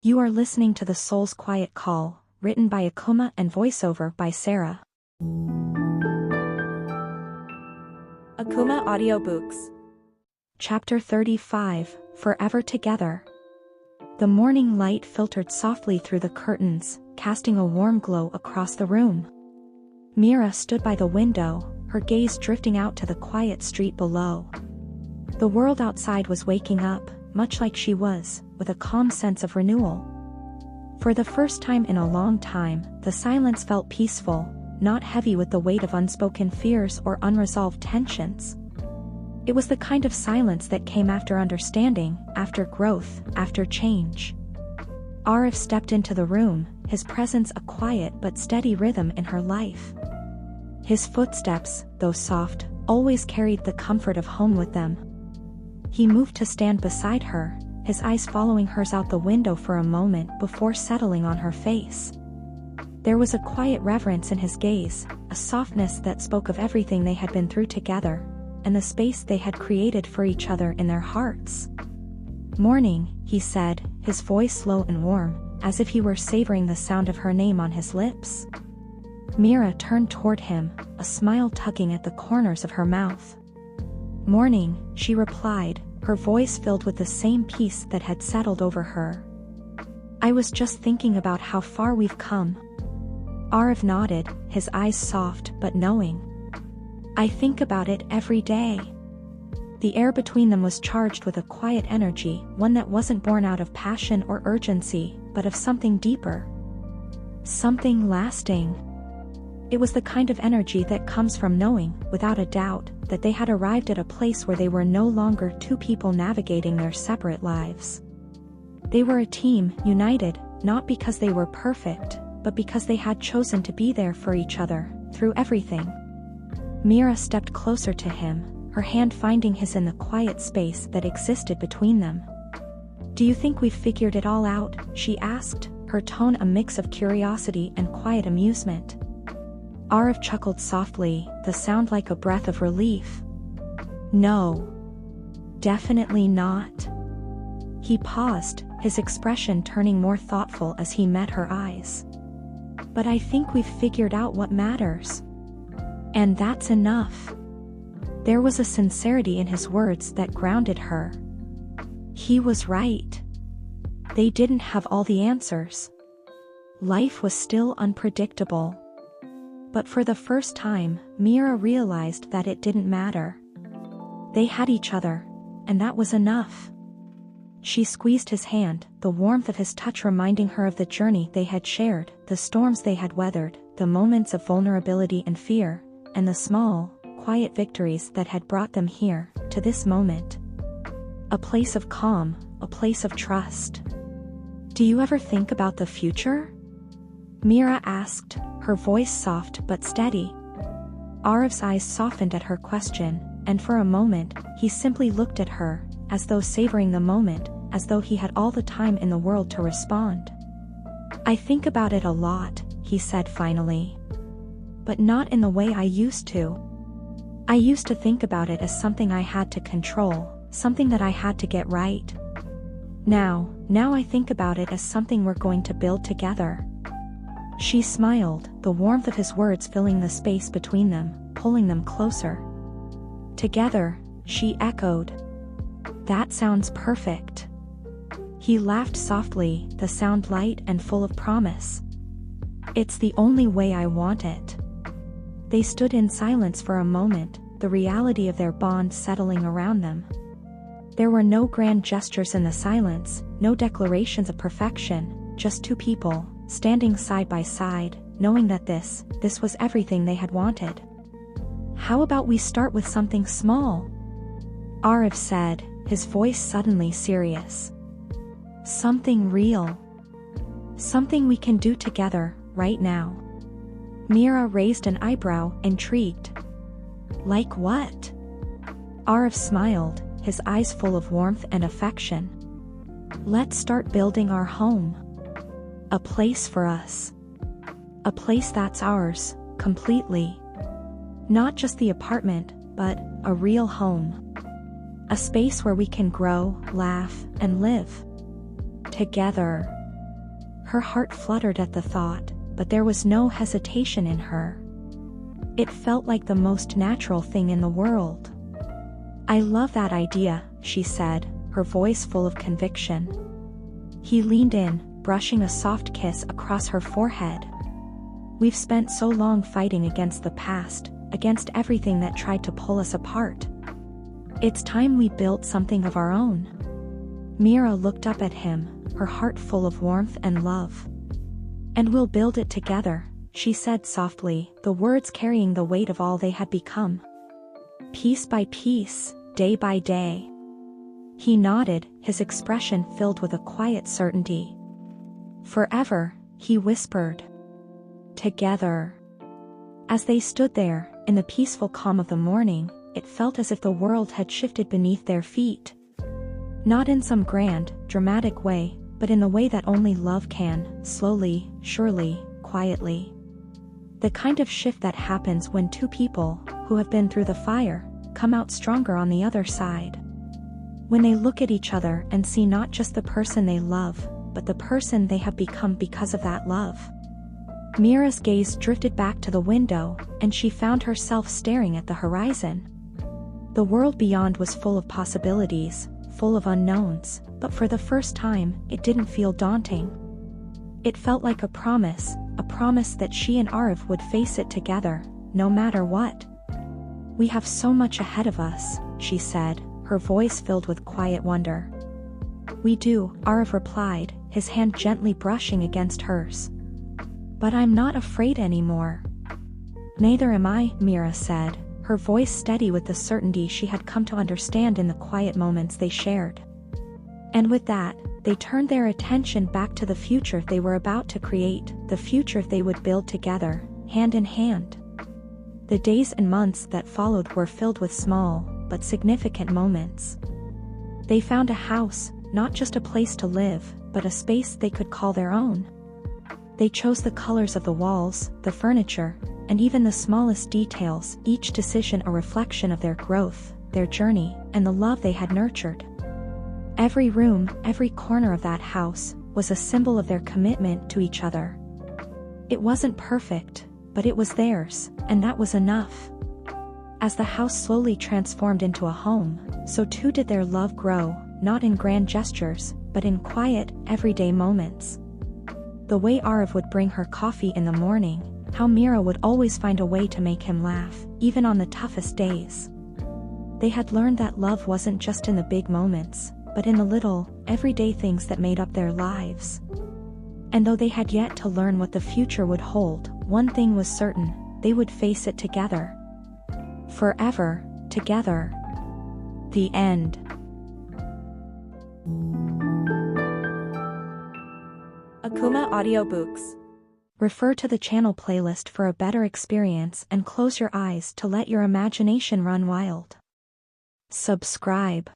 You are listening to The Soul's Quiet Call, written by Akumah and voiceover by Sara. Akumah Audiobooks. Chapter 35, Forever Together. The morning light filtered softly through the curtains, casting a warm glow across the room. Meera stood by the window, her gaze drifting out to the quiet street below. The world outside was waking up, much like she was, with a calm sense of renewal. For the first time in a long time, the silence felt peaceful, not heavy with the weight of unspoken fears or unresolved tensions. It was the kind of silence that came after understanding, after growth, after change. Aarav stepped into the room, his presence a quiet but steady rhythm in her life. His footsteps, though soft, always carried the comfort of home with them. He moved to stand beside her, his eyes following hers out the window for a moment before settling on her face. There was a quiet reverence in his gaze, a softness that spoke of everything they had been through together, and the space they had created for each other in their hearts. "Morning," he said, his voice slow and warm, as if he were savoring the sound of her name on his lips. Meera turned toward him, a smile tugging at the corners of her mouth. "Morning," she replied, her voice filled with the same peace that had settled over her. "I was just thinking about how far we've come." Aarav nodded, his eyes soft but knowing. "I think about it every day." The air between them was charged with a quiet energy, one that wasn't born out of passion or urgency, but of something deeper. Something lasting. It was the kind of energy that comes from knowing, without a doubt, that they had arrived at a place where they were no longer two people navigating their separate lives. They were a team, united, not because they were perfect, but because they had chosen to be there for each other, through everything. Meera stepped closer to him, her hand finding his in the quiet space that existed between them. "Do you think we've figured it all out?" she asked, her tone a mix of curiosity and quiet amusement. Aarav chuckled softly, the sound like a breath of relief. "No. Definitely not." He paused, his expression turning more thoughtful as he met her eyes. "But I think we've figured out what matters. And that's enough." There was a sincerity in his words that grounded her. He was right. They didn't have all the answers. Life was still unpredictable. But for the first time, Meera realized that it didn't matter. They had each other, and that was enough. She squeezed his hand, the warmth of his touch reminding her of the journey they had shared, the storms they had weathered, the moments of vulnerability and fear, and the small, quiet victories that had brought them here, to this moment. A place of calm, a place of trust. "Do you ever think about the future?" Meera asked, her voice soft but steady. Aarav's eyes softened at her question, and for a moment, he simply looked at her, as though savoring the moment, as though he had all the time in the world to respond. "I think about it a lot," he said finally. "But not in the way I used to. I used to think about it as something I had to control, something that I had to get right. Now I think about it as something we're going to build together." She smiled, the warmth of his words filling the space between them, pulling them closer. "Together," she echoed. "That sounds perfect." He laughed softly, the sound light and full of promise. "It's the only way I want it." They stood in silence for a moment, the reality of their bond settling around them. There were no grand gestures in the silence, no declarations of perfection, just two people, standing side by side, knowing that this was everything they had wanted. "How about we start with something small?" Aarav said, his voice suddenly serious. "Something real. Something we can do together, right now." Meera raised an eyebrow, intrigued. "Like what?" Aarav smiled, his eyes full of warmth and affection. "Let's start building our home. A place for us. A place that's ours, completely. Not just the apartment, but a real home. A space where we can grow, laugh, and live. Together." Her heart fluttered at the thought, but there was no hesitation in her. It felt like the most natural thing in the world. "I love that idea," she said, her voice full of conviction. He leaned in, brushing a soft kiss across her forehead. "We've spent so long fighting against the past, against everything that tried to pull us apart. It's time we built something of our own." Meera looked up at him, her heart full of warmth and love. "And we'll build it together," she said softly, the words carrying the weight of all they had become. "Piece by piece, day by day." He nodded, his expression filled with a quiet certainty. "Forever," he whispered. "Together." As they stood there, in the peaceful calm of the morning, it felt as if the world had shifted beneath their feet. Not in some grand, dramatic way, but in the way that only love can, slowly, surely, quietly. The kind of shift that happens when two people, who have been through the fire, come out stronger on the other side. When they look at each other and see not just the person they love, but the person they have become because of that love. Meera's gaze drifted back to the window, and she found herself staring at the horizon. The world beyond was full of possibilities, full of unknowns, but for the first time, it didn't feel daunting. It felt like a promise that she and Aarav would face it together, no matter what. "We have so much ahead of us," she said, her voice filled with quiet wonder. "We do," Aarav replied, his hand gently brushing against hers. "But I'm not afraid anymore." "Neither am I," Meera said, her voice steady with the certainty she had come to understand in the quiet moments they shared. And with that, they turned their attention back to the future they were about to create, the future they would build together, hand in hand. The days and months that followed were filled with small, but significant moments. They found a house, not just a place to live, but a space they could call their own. They chose the colors of the walls, the furniture, and even the smallest details, each decision a reflection of their growth, their journey, and the love they had nurtured. Every room, every corner of that house, was a symbol of their commitment to each other. It wasn't perfect, but it was theirs, and that was enough. As the house slowly transformed into a home, so too did their love grow, not in grand gestures, but in quiet, everyday moments. The way Aarav would bring her coffee in the morning, how Meera would always find a way to make him laugh, even on the toughest days. They had learned that love wasn't just in the big moments, but in the little, everyday things that made up their lives. And though they had yet to learn what the future would hold, one thing was certain, they would face it together. Forever, together. The end. Akumah Audiobooks. Refer to the channel playlist for a better experience and close your eyes to let your imagination run wild. Subscribe.